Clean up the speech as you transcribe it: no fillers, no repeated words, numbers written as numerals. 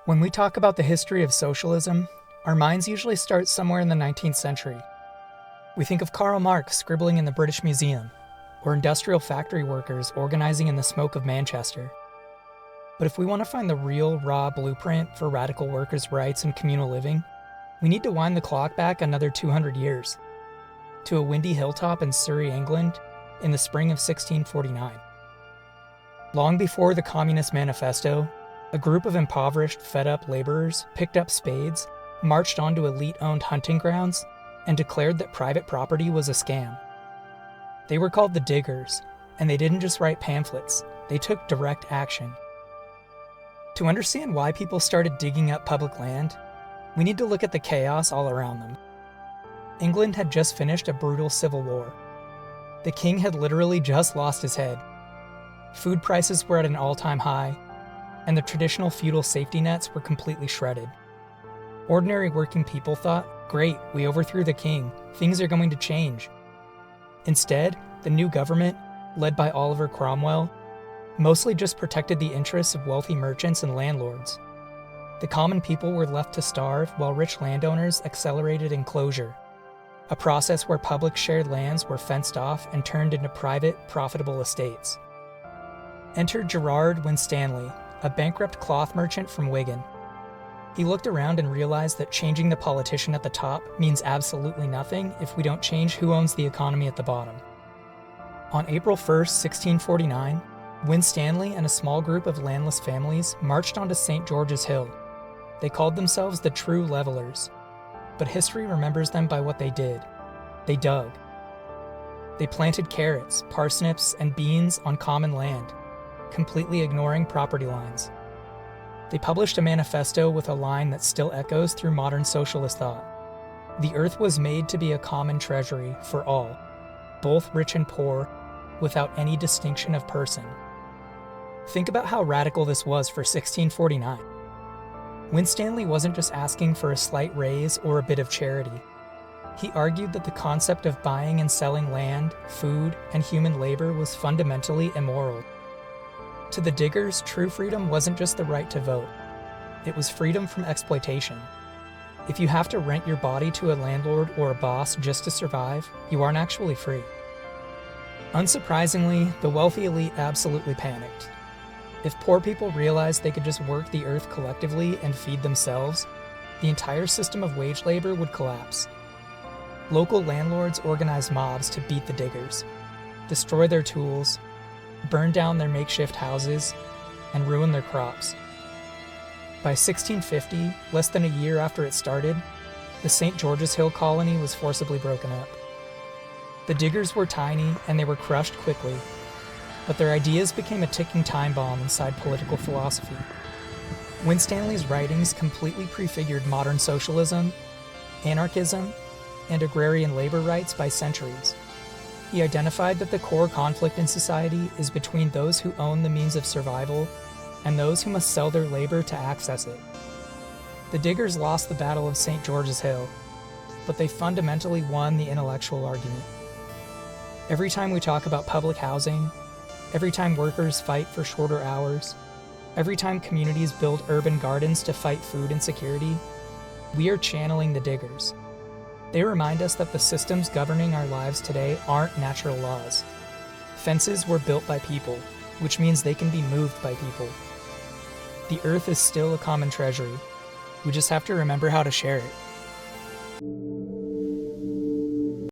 When we talk about the history of socialism, our minds usually start somewhere in the 19th century. We think of Karl Marx scribbling in the British Museum, or industrial factory workers organizing in the smoke of Manchester. But if we want to find the real, raw blueprint for radical workers' rights and communal living, we need to wind the clock back another 200 years, to a windy hilltop in Surrey, England, in the spring of 1649. Long before the Communist Manifesto, a group of impoverished, fed-up laborers picked up spades, marched onto elite-owned hunting grounds, and declared that private property was a scam. They were called the Diggers, and they didn't just write pamphlets, they took direct action. To understand why people started digging up public land, we need to look at the chaos all around them. England had just finished a brutal civil war. The king had literally just lost his head. Food prices were at an all-time high, and the traditional feudal safety nets were completely shredded. Ordinary working people thought, great, we overthrew the king, things are going to change. Instead, the new government, led by Oliver Cromwell, mostly just protected the interests of wealthy merchants and landlords. The common people were left to starve while rich landowners accelerated enclosure, a process where public shared lands were fenced off and turned into private, profitable estates. Enter Gerrard Winstanley, a bankrupt cloth merchant from Wigan. He looked around and realized that changing the politician at the top means absolutely nothing if we don't change who owns the economy at the bottom. On April 1st, 1649, Winstanley and a small group of landless families marched onto St. George's Hill. They called themselves the True Levelers, but history remembers them by what they did. They dug. They planted carrots, parsnips, and beans on common land, completely ignoring property lines. They published a manifesto with a line that still echoes through modern socialist thought. The earth was made to be a common treasury for all, both rich and poor, without any distinction of person. Think about how radical this was for 1649. Winstanley wasn't just asking for a slight raise or a bit of charity. He argued that the concept of buying and selling land, food, and human labor was fundamentally immoral. To the Diggers, true freedom wasn't just the right to vote. It was freedom from exploitation. If you have to rent your body to a landlord or a boss just to survive, you aren't actually free. Unsurprisingly, the wealthy elite absolutely panicked. If poor people realized they could just work the earth collectively and feed themselves, the entire system of wage labor would collapse. Local landlords organized mobs to beat the Diggers, destroy their tools, burn down their makeshift houses, and ruin their crops. By 1650, less than a year after it started, the St. George's Hill colony was forcibly broken up. The Diggers were tiny and they were crushed quickly, but their ideas became a ticking time bomb inside political philosophy. Winstanley's writings completely prefigured modern socialism, anarchism, and agrarian labor rights by centuries. He identified that the core conflict in society is between those who own the means of survival and those who must sell their labor to access it. The Diggers lost the Battle of St. George's Hill, but they fundamentally won the intellectual argument. Every time we talk about public housing, every time workers fight for shorter hours, every time communities build urban gardens to fight food insecurity, we are channeling the Diggers. They remind us that the systems governing our lives today aren't natural laws. Fences were built by people, which means they can be moved by people. The earth is still a common treasury. We just have to remember how to share it.